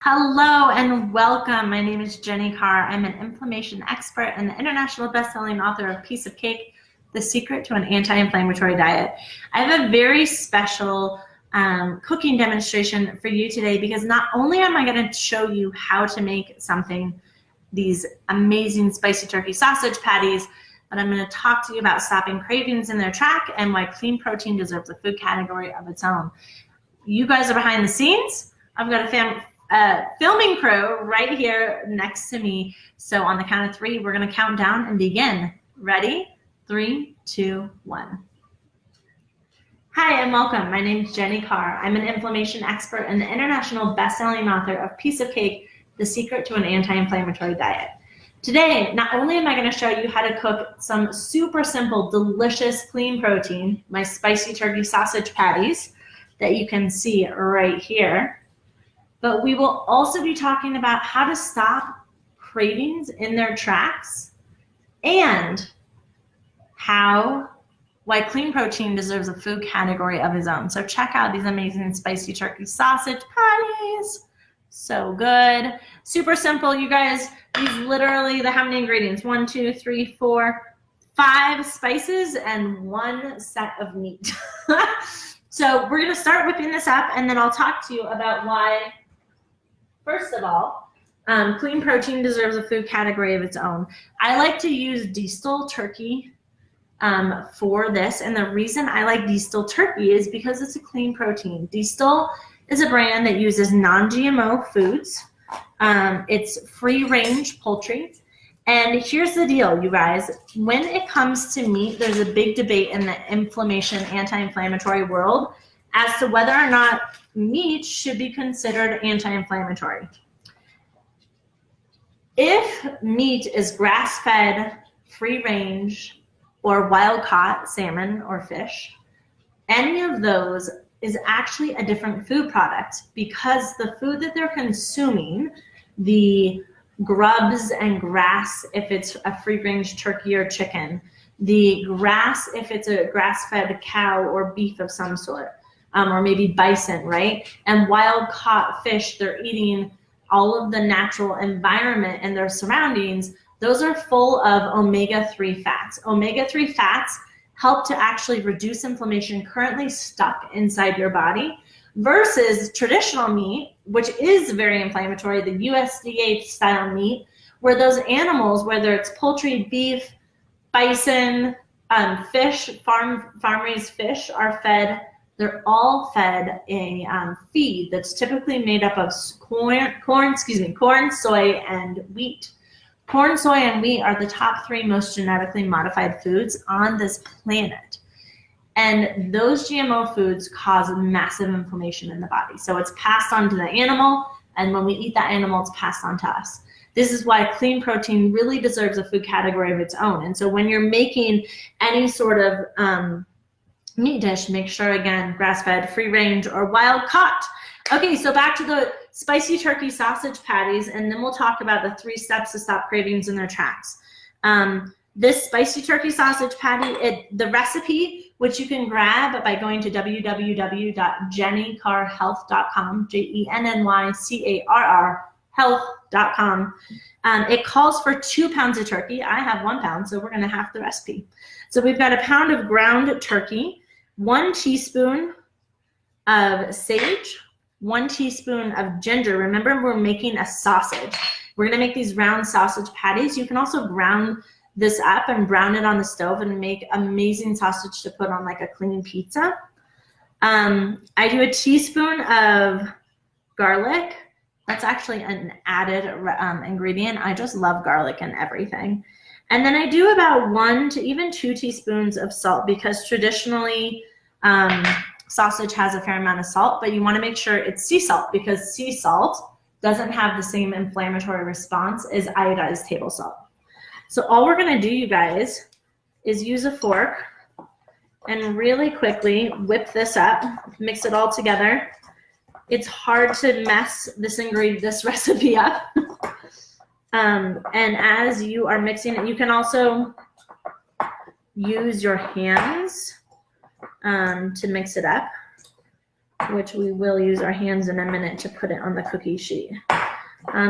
Hello and welcome. My name is Jenny Carr. I'm an inflammation expert and the international best-selling author of Piece of Cake, The Secret to an Anti-Inflammatory Diet. I have a very special cooking demonstration for you today because not only am I going to show you how to make these amazing spicy turkey sausage patties, but I'm going to talk to you about stopping cravings in their track and why clean protein deserves a food category of its own. You guys are behind the scenes. I've got a filming crew right here next to me. So on the count of 3, we're going to count down and begin. Ready? 3, 2, 1. Hi and welcome. My name is Jenny Carr. I'm an inflammation expert and the international best-selling author of Piece of Cake, The Secret to an Anti-Inflammatory Diet. Today, not only am I going to show you how to cook some super simple, delicious, clean protein, my spicy turkey sausage patties that you can see right here, but we will also be talking about how to stop cravings in their tracks and why clean protein deserves a food category of its own. So check out these amazing spicy turkey sausage patties. So good. Super simple, you guys. These literally, how many ingredients? 1, 2, 3, 4, 5 spices and 1 set of meat. So we're going to start whipping this up, and then I'll talk to you about why, first of all, clean protein deserves a food category of its own. I like to use Diesel turkey for this, and the reason I like Diesel turkey is because it's a clean protein. Diesel is a brand that uses non-GMO foods. It's free-range poultry. And here's the deal, you guys. When it comes to meat, there's a big debate in the inflammation, anti-inflammatory world as to whether or not meat should be considered anti-inflammatory. If meat is grass-fed, free-range, or wild-caught salmon or fish, any of those is actually a different food product because the food that they're consuming, the grubs and grass if it's a free-range turkey or chicken, the grass if it's a grass-fed cow or beef of some sort, or maybe bison, right? And wild-caught fish, they're eating all of the natural environment and their surroundings. Those are full of omega-3 fats. Omega-3 fats help to actually reduce inflammation currently stuck inside your body versus traditional meat, which is very inflammatory, the USDA style meat, where those animals, whether it's poultry, beef, bison, fish, farm-raised fish are fed, they're all fed a feed that's typically made up of corn, soy, and wheat. Corn, soy, and wheat are the top 3 most genetically modified foods on this planet. And those GMO foods cause massive inflammation in the body. So it's passed on to the animal, and when we eat that animal, it's passed on to us. This is why clean protein really deserves a food category of its own. And so when you're making any sort of meat dish, make sure, again, grass-fed, free-range, or wild-caught. Okay, so back to the spicy turkey sausage patties, and then we'll talk about the 3 steps to stop cravings in their tracks. This spicy turkey sausage patty, the recipe, which you can grab by going to www.jennycarrhealth.com, JENNYCARR health.com. It calls for 2 pounds of turkey. I have 1 pound, so we're going to half the recipe. So we've got 1 pound of ground turkey, 1 teaspoon of sage, 1 teaspoon of ginger. Remember, we're making a sausage. We're going to make these round sausage patties. You can also ground this up and brown it on the stove and make amazing sausage to put on like a clean pizza. I do a teaspoon of garlic. That's actually an added ingredient. I just love garlic and everything. And then I do about 1 to even 2 teaspoons of salt because traditionally sausage has a fair amount of salt, but you want to make sure it's sea salt because sea salt doesn't have the same inflammatory response as iodized table salt. So all we're going to do, you guys, is use a fork and really quickly whip this up, mix it all together. It's hard to mess this recipe up. And as you are mixing it, you can also use your hands to mix it up. which we will use our hands in a minute to put it on the cookie sheet.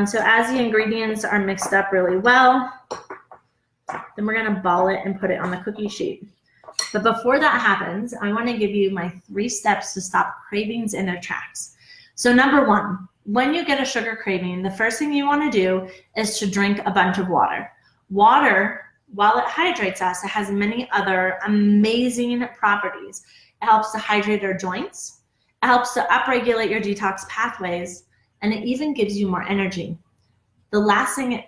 So as the ingredients are mixed up really well, then we're gonna ball it and put it on the cookie sheet. But before that happens, I wanna give you my 3 steps to stop cravings in their tracks. So number 1, when you get a sugar craving, the first thing you wanna do is to drink a bunch of water. Water, while it hydrates us, it has many other amazing properties. It helps to hydrate our joints, it helps to upregulate your detox pathways, and it even gives you more energy. The last thing,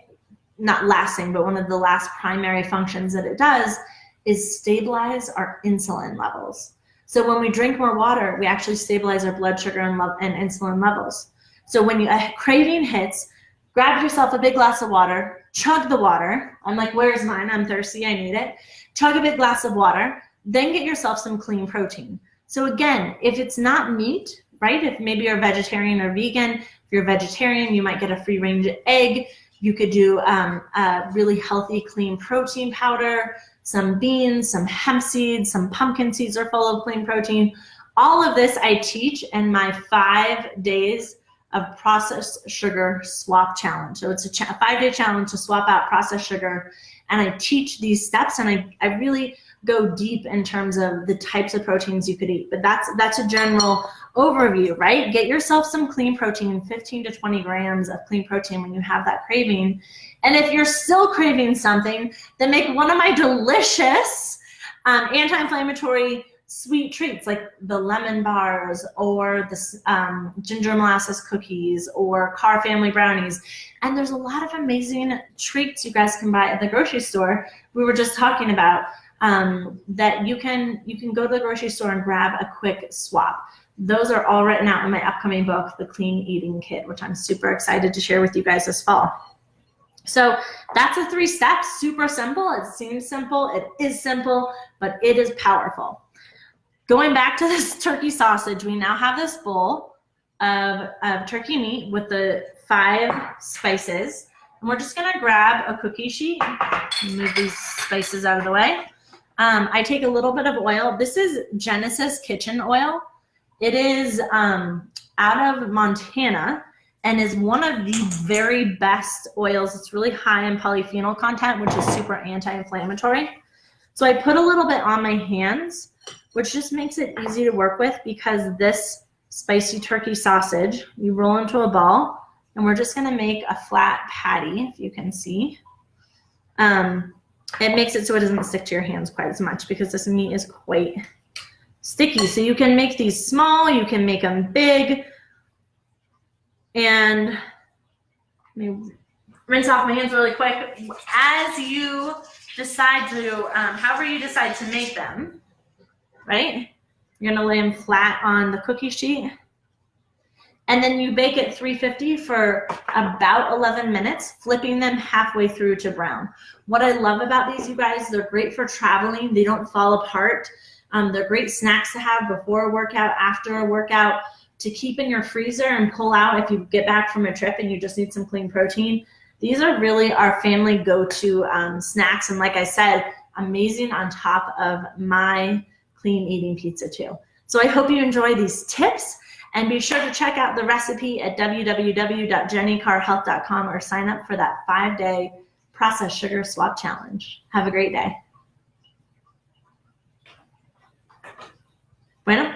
not last thing, but one of the last primary functions that it does is stabilize our insulin levels. So when we drink more water, we actually stabilize our blood sugar and insulin levels. So when a craving hits, grab yourself a big glass of water, chug the water. I'm like, where's mine? I'm thirsty, I need it. Chug a big glass of water, then get yourself some clean protein. So again, if it's not meat, right? If maybe you're vegetarian or vegan, if you're vegetarian, you might get a free range egg. You could do a really healthy, clean protein powder, some beans, some hemp seeds, some pumpkin seeds are full of clean protein. All of this I teach in my 5 days of processed sugar swap challenge. So it's a 5-day challenge to swap out processed sugar. And I teach these steps, and I really go deep in terms of the types of proteins you could eat. But that's a general overview, right? Get yourself some clean protein, 15 to 20 grams of clean protein when you have that craving. And if you're still craving something, then make one of my delicious anti-inflammatory sweet treats like the lemon bars or the ginger molasses cookies or Carr family brownies. And there's a lot of amazing treats you guys can buy at the grocery store. We were just talking about that you can go to the grocery store and grab a quick swap. Those are all written out in my upcoming book, The Clean Eating Kit, which I'm super excited to share with you guys this fall. So that's the 3 steps, super simple. It seems simple, it is simple, but it is powerful. Going back to this turkey sausage, we now have this bowl of turkey meat with the 5 spices. And we're just gonna grab a cookie sheet, move these spices out of the way. I take a little bit of oil. This is Genesis kitchen oil. It is out of Montana and is one of the very best oils. It's really high in polyphenol content, which is super anti-inflammatory. So I put a little bit on my hands, which just makes it easy to work with, because this spicy turkey sausage, you roll into a ball, and we're just gonna make a flat patty, if you can see. It makes it so it doesn't stick to your hands quite as much, because this meat is quite sticky. So you can make these small, you can make them big. And let me rinse off my hands really quick. As you decide to, however you decide to make them, right? You're gonna lay them flat on the cookie sheet. And then you bake at 350 for about 11 minutes, flipping them halfway through to brown. What I love about these, you guys, they're great for traveling. They don't fall apart. They're great snacks to have before a workout, after a workout, to keep in your freezer and pull out if you get back from a trip and you just need some clean protein. These are really our family go-to snacks. And like I said, amazing on top of my clean eating pizza too. So I hope you enjoy these tips. And be sure to check out the recipe at www.jennycarrhealth.com or sign up for that 5-day processed sugar swap challenge. Have a great day. Bueno.